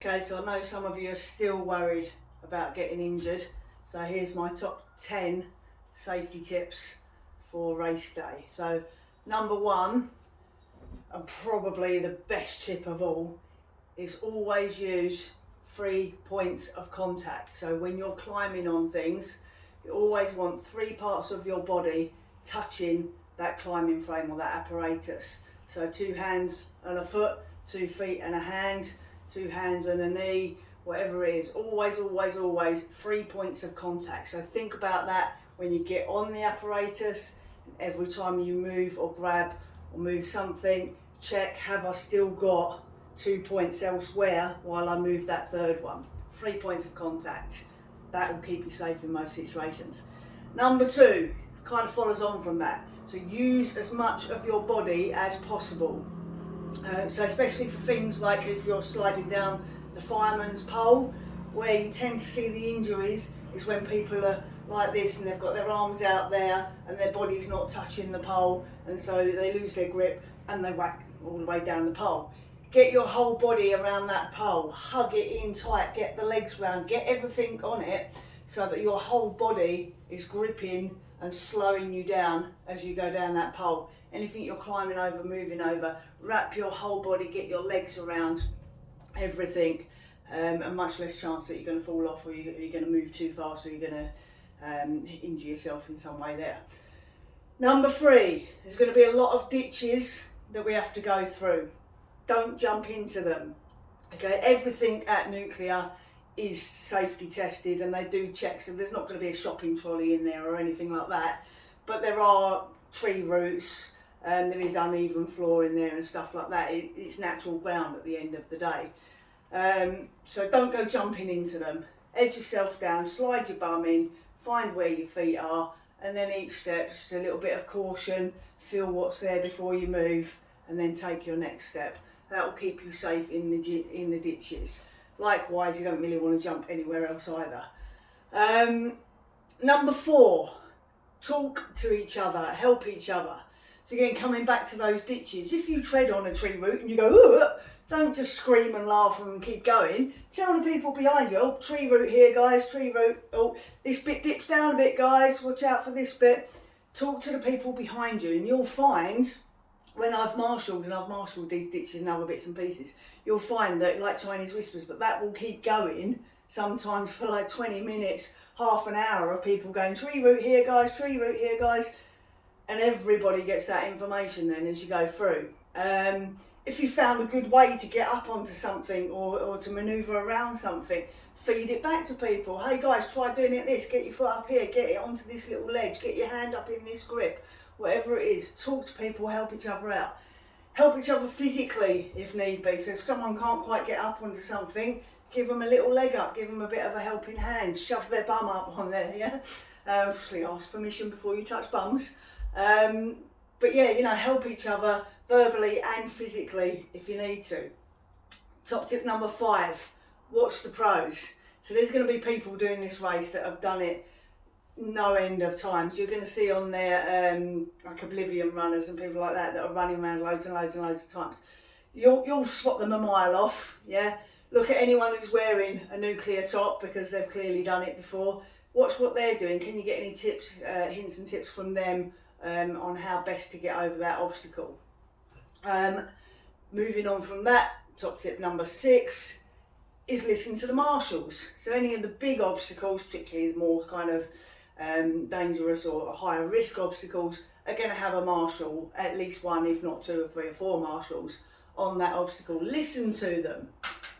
Okay, so I know some of you are still worried about getting injured. So here's my top 10 safety tips for race day. So number one, and probably the best tip of all, is always use 3 points of contact. So when you're climbing on things, you always want 3 parts of your body touching that climbing frame or that apparatus. So 2 hands and a foot, 2 feet and a hand, 2 hands and a knee, whatever it is. Always 3 points of contact. So think about that when you get on the apparatus, and every time you move or grab or move something, check, have I still got 2 points elsewhere while I move that third one. 3 points of contact. That will keep you safe in most situations. Number two, kind of follows on from that. So use as much of your body as possible. So especially for things like if you're sliding down the fireman's pole, where you tend to see the injuries is when people are like this and they've got their arms out there and their body's not touching the pole, and so they lose their grip and they whack all the way down the pole. Get your whole body around that pole, hug it in tight, get the legs round, get everything on it so that your whole body is gripping and slowing you down as you go down that pole. Anything you're climbing over, moving over, wrap your whole body, get your legs around everything, and much less chance that you're going to fall off or you're going to move too fast or you're going to injure yourself in some way there. Number three, there's going to be a lot of ditches that we have to go through. Don't jump into them. Okay, everything at Nuclear is safety tested and they do checks, so there's not going to be a shopping trolley in there or anything like that, but there are tree roots and there is uneven floor in there and stuff like that. It's natural ground at the end of the day, so don't go jumping into them. Edge yourself down, slide your bum in, find where your feet are, and then each step just a little bit of caution, feel what's there before you move, and then take your next step. That will keep you safe in the ditches. Likewise, you don't really want to jump anywhere else either. Number four, talk to each other, help each other. So again, coming back to those ditches, if you tread on a tree root and you go, "Ugh," don't just scream and laugh and keep going. Tell the people behind you, "Oh, tree root here, guys, tree root. Oh, this bit dips down a bit, guys, watch out for this bit." Talk to the people behind you, and you'll find, when I've marshalled these ditches and other bits and pieces, you'll find that, like Chinese whispers, but that will keep going sometimes for like 20 minutes, half an hour of people going, "Tree root here, guys, tree root here, guys." And everybody gets that information then as you go through. If you found a good way to get up onto something or to manoeuvre around something, feed it back to people. "Hey guys, try doing it this, get your foot up here, get it onto this little ledge, get your hand up in this grip." Whatever it is, talk to people, help each other out. Help each other physically if need be. So if someone can't quite get up onto something, give them a little leg up, give them a bit of a helping hand, shove their bum up on there, yeah? Obviously ask permission before you touch bums. But yeah, you know, help each other verbally and physically if you need to. Top tip number 5, watch the pros. So there's going to be people doing this race that have done it no end of times. You're going to see on there like Oblivion runners and people like that are running around loads and loads of times. You'll spot them a mile off, yeah? Look at anyone who's wearing a Nuclear top because they've clearly done it before. Watch what they're doing. Can you get any tips, hints and tips from them on how best to get over that obstacle? Moving on from that, top tip number 6 is listen to the marshals. So any of the big obstacles, particularly the more kind of dangerous or higher risk obstacles, are going to have a marshal, at least one, if not 2 or 3 or 4 marshals on that obstacle. Listen to them.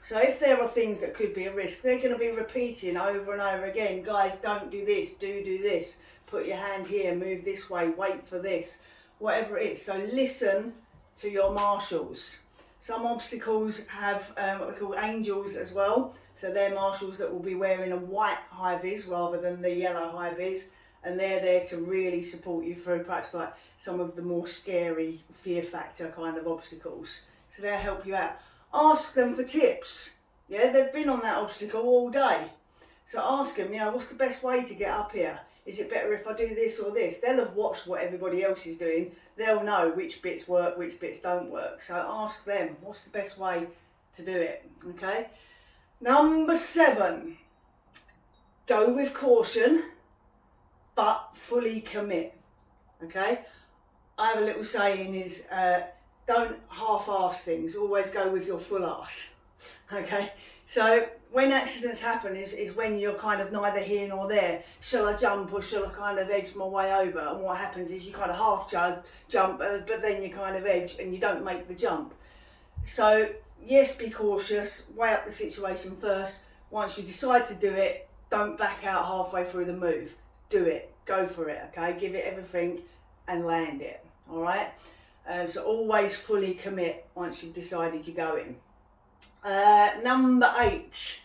So if there are things that could be a risk, they're going to be repeating over and over again, "Guys, don't do this, do this, put your hand here, move this way, wait for this," whatever it is. So listen to your marshals. Some obstacles have what they call angels as well. So they're marshals that will be wearing a white high-vis rather than the yellow high-vis, and they're there to really support you through perhaps like some of the more scary fear factor kind of obstacles. So they'll help you out. Ask them for tips. Yeah, they've been on that obstacle all day. So ask them, you know, what's the best way to get up here? Is it better if I do this or this? They'll have watched what everybody else is doing. They'll know which bits work, which bits don't work. So ask them, what's the best way to do it, okay? Number 7, go with caution, but fully commit. Okay, I have a little saying is don't half-arse things, always go with your full arse. Okay, so when accidents happen is when you're kind of neither here nor there. Shall I jump or shall I kind of edge my way over? And what happens is you kind of half jump, but then you kind of edge and you don't make the jump. So yes, be cautious, weigh up the situation first. Once you decide to do it, don't back out halfway through the move. Do it, go for it, okay? Give it everything and land it, all right? So always fully commit once you've decided you're going. Number 8,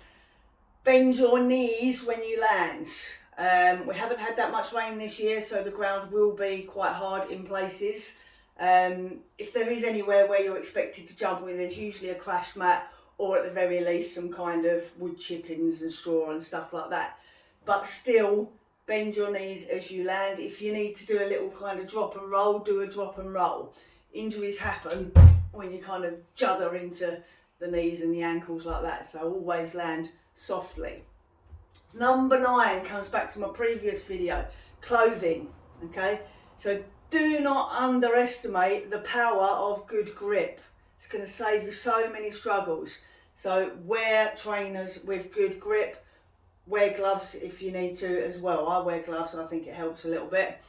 bend your knees when you land. We haven't had that much rain this year, so the ground will be quite hard in places. If there is anywhere where you're expected to jump with, there's usually a crash mat or at the very least some kind of wood chippings and straw and stuff like that. But still, bend your knees as you land. If you need to do a little kind of drop and roll, do a drop and roll. Injuries happen when you kind of judder into the knees and the ankles like that, so always land softly. Number 9 comes back to my previous video, clothing, okay? So do not underestimate the power of good grip. It's going to save you so many struggles. So wear trainers with good grip, wear gloves if you need to as well. I wear gloves, I think it helps a little bit.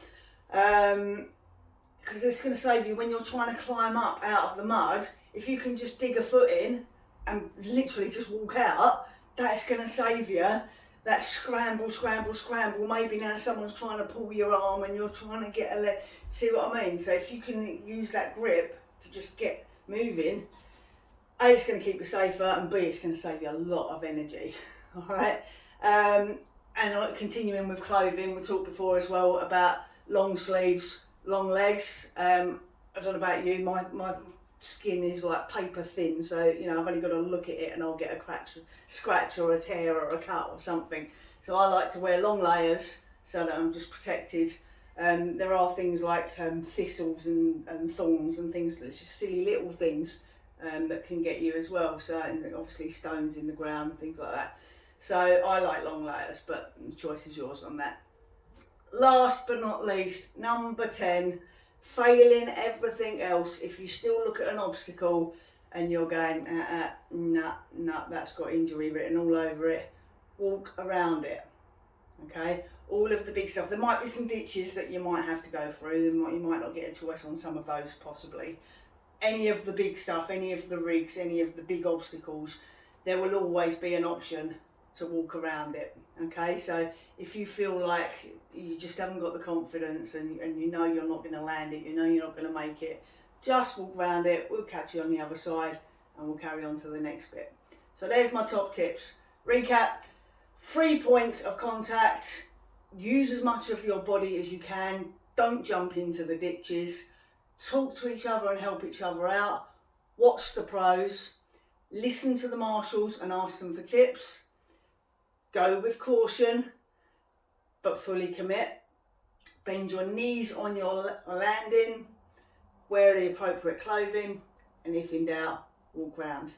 Because it's going to save you when you're trying to climb up out of the mud. If you can just dig a foot in and literally just walk out, that's going to save you that scramble. Maybe now someone's trying to pull your arm and you're trying to get a leg. See what I mean? So if you can use that grip to just get moving, A, it's going to keep you safer, and B, it's going to save you a lot of energy. All right. And continuing with clothing, we talked before as well about long sleeves, long legs. I don't know about you, my skin is like paper thin, so you know I've only got to look at it and I'll get a scratch or a tear or a cut or something. So I like to wear long layers so that I'm just protected. There are things like thistles and thorns and things, that's just silly little things that can get you as well. So, and obviously stones in the ground, things like that. So I like long layers, but the choice is yours on that. Last but not least, number 10, failing everything else. If you still look at an obstacle and you're going, nah, that's got injury written all over it, walk around it, okay? All of the big stuff. There might be some ditches that you might have to go through, you might not get a choice on some of those possibly. Any of the big stuff, any of the rigs, any of the big obstacles, there will always be an option to walk around it, okay? So if you feel like you just haven't got the confidence and you know you're not going to land it, you know you're not going to make it, just walk around it, we'll catch you on the other side and we'll carry on to the next bit. So there's my top tips. Recap, 3 points of contact, use as much of your body as you can, don't jump into the ditches, talk to each other and help each other out, watch the pros, listen to the marshals and ask them for tips, go with caution, but fully commit. Bend your knees on your landing, wear the appropriate clothing, and if in doubt, walk round.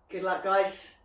Good luck, guys.